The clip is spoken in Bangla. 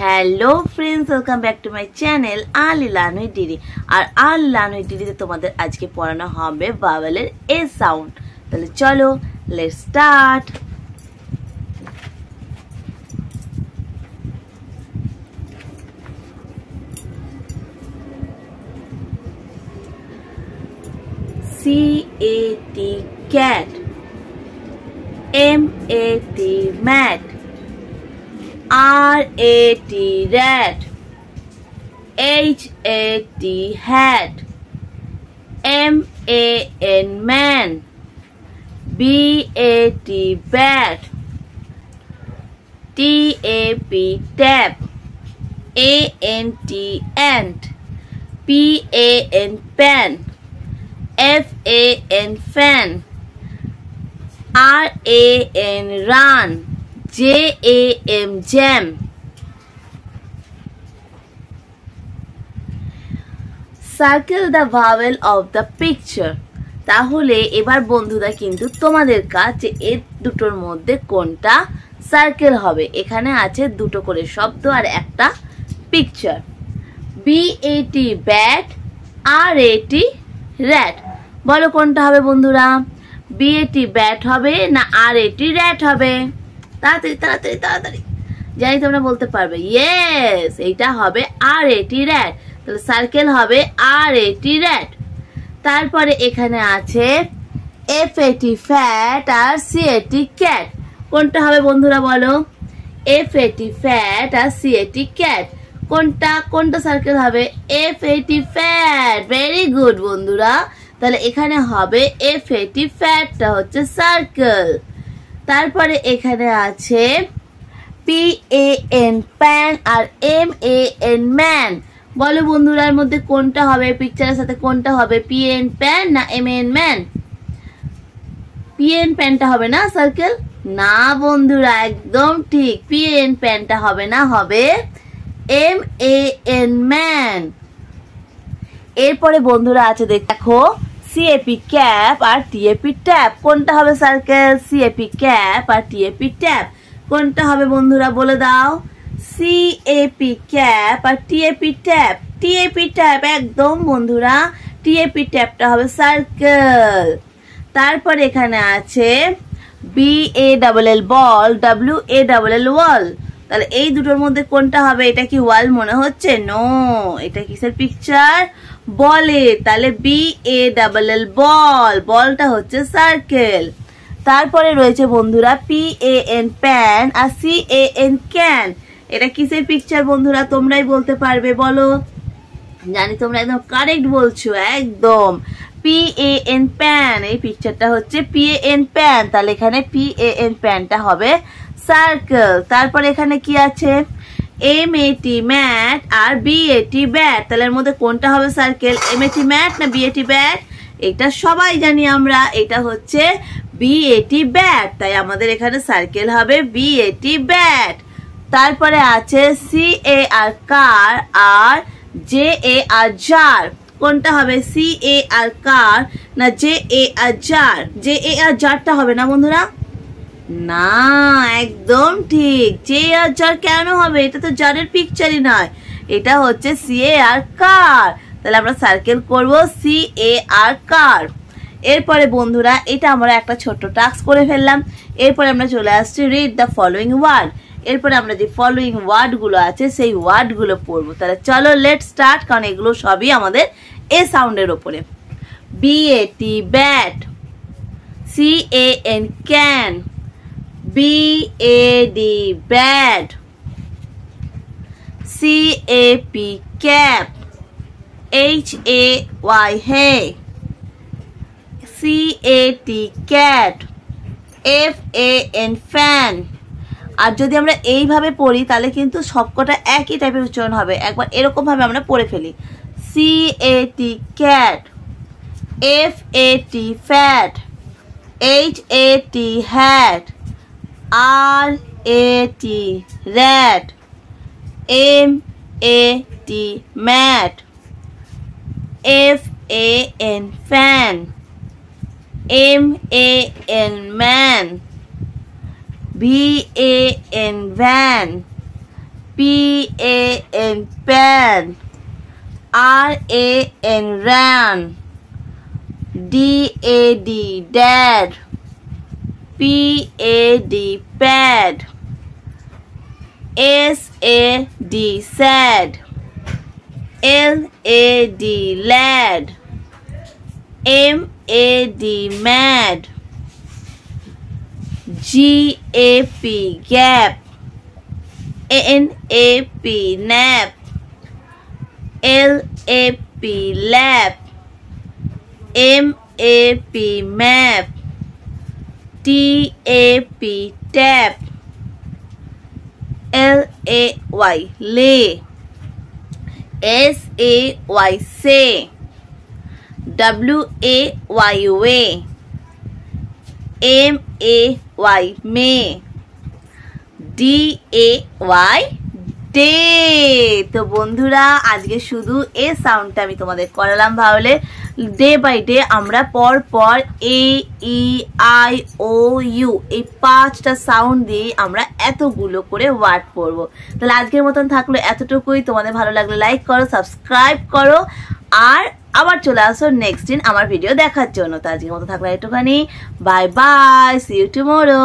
Hello friends, welcome back to my channel early learn with Didi. আর আরলি লার্ন উইথ ডিডিতে তোমাদের আজকে পড়ানো হবে ভাওয়েলের এ সাউন্ড। তাহলে চলো let's start. C-A-T cat, M-A-T mat, R-A-T rat, H-A-T hat, M-A-N man, B-A-T bat, T-A-P tap, A-N-T ant, P-A-N pen, F-A-N fan, R-A-N run, J-A-M jam. Circle the vowel of the picture. তাহলে এবার বন্ধুরা কিন্তু তোমাদের কাজ যে এর দুটোর মধ্যে কোনটা সার্কেল হবে। এখানে আছে দুটো করে শব্দ আর একটা picture. B-A-T bat, R-A-T rat। বলো কোনটা হবে বন্ধুরা? B-A-T ব্যাট হবে না R-A-T rat হবে? তাড়াতাড়ি তাড়াতাড়ি তাড়াতাড়ি, জানি তোমরা বলতে পারবে। ইয়েস, এইটা হবে R-A-T rat। তাহলে সার্কেল হবে R-A-T rat। তারপরে এখানে আছে F-A-T fat আর C-A-T cat। কোনটা হবে বন্ধুরা বলো? F-A-T fat আর C-A-T cat। কোনটা সার্কেল হবে? F-A-T fat। ভেরি গুড বন্ধুরা। তাহলে এখানে হবে F-A-T fat হচ্ছে সার্কেল। তারপরে এখানে আছে P-A-N pan আর M-A-N man। বলো বন্ধুরার মধ্যে কোনটা হবে? পিকচারের সাথে কোনটা হবে? P-A-N pan না M-A-N man? P-A-N panটা হবে না সার্কেল? না বন্ধুরা, একদম ঠিক। P-A-N panটা হবে না, হবে M-A-N man। এরপরে বন্ধুরা আছে দেখো C-A-P cap আর T-A-P tap। কোনটা হবে সার্কেল? C-A-P cap আর T-A-P tap। কোনটা হবে বন্ধুরা বলে দাও? C-A-P cap আর T-A-P tap। T-A-P tap একদম বন্ধুরা, T-A-P tapটা হবে সার্কেল। তারপর এখানে আছে B-A-L-L ball, W-A-L-L wall। তাহলে এই দুটোর মধ্যে কোনটা হবে? এটা কি ওয়াল মনে হচ্ছে? নো, এটা কিসের পিকচার? বলের। তাহলে B-A-L-L বল, বলটা হচ্ছে সার্কেল। তারপরে রয়েছে বন্ধুরা P-A-N pan R C-A-N can. এটা কিসের পিকচার বন্ধুরা? তোমরাই বলতে পারবে, বলো। জানি তোমরা একদম কারেক্ট বলছো, একদম। P-A-N প্যান, এই পিকচারটা হচ্ছে P-A-N প্যান। তাহলে এখানে P-A-N প্যানটা হবে সার্কেল। তারপর এখানে কি আছে? M-A-T ম্যাট আর B-A-T ব্যাট। তাহলে এর মধ্যে কোনটা হবে সার্কেল? M-A-T ম্যাট না B-A-T ব্যাট? এটা সবাই জানি আমরা, এটা হচ্ছে B-A-T ব্যাট। তাই আমাদের এখানে সার্কেল হবে B-A-T ব্যাট। তারপরে আছে C-A-R কার আর J-A-R জার। কোনটা হবে? C-A-R কার না J-A-R জার? J-A-R জারটা হবে না বন্ধুরা? না, একদম ঠিক। J-A-R জার কেন হবে? এটা তো জারের পিকচারই নয়, এটা হচ্ছে C-A-R কার। তাহলে আমরা সার্কেল করব C-A-R কার। এরপরে বন্ধুরা এটা আমরা একটা ছোট্ট টাস্ক করে ফেললাম। এরপরে আমরা চলে আসছি রিড দ্য ফলোইং ওয়ার্ড। এরপরে আমরা যে ফলোইং ওয়ার্ডগুলো আছে সেই ওয়ার্ডগুলো পড়বো। তাহলে চলো লেটস স্টার্ট, কারণ এগুলো সবই আমাদের এ সাউন্ডের ওপরে। B-A-T bat, C-A-N can, B-A-D bad, C-A-P cap, H-A-Y hay, C-A-T cat, F-A-N fan। আর যদি আমরা এইভাবে পড়ি তাহলে কিন্তু সবকটা একই টাইপের উচ্চারণ হবে। একবার এরকম ভাবে আমরা পড়ে ফেলি। C-A-T cat, F-A-T fat, H-A-T hat, R-A-T rat, M-A-T mat, F-A-N fan, M-A-N man, V-A-N van, P-A-N, pan. R-A-N, ran. D-A-D, dad. P-A-D, pad. S-A-D, sad. L-A-D, lad. M-A-D, mad. G-A-P, gap. N-A-P, nap. L-A-P, lap. M-A-P, map. T-A-P, tap. L-A-Y, lay. S-A-Y, say. W-A-Y, way. M-A-Y, may. D-A-Y, day. তো বন্ধুরা আজকে শুধু এ সাউন্ডটা আমি তোমাদের করালাম, তাহলে ডে বাই ডে আমরা পর পর এ ই আই ও ইউ এই 5টা সাউন্ড দিয়ে আমরা এতগুলো করে ওয়ার্ড পড়বো। তাহলে আজকের মতন থাকলো এতটুকুই। তোমাদের ভালো লাগলে লাইক করো, সাবস্ক্রাইব করো, আর আবার চলে আসো নেক্সট দিন আমার ভিডিও দেখার জন্য। তো আজকের মতো থাকলো একটুখানি। Bye bye, see you tomorrow.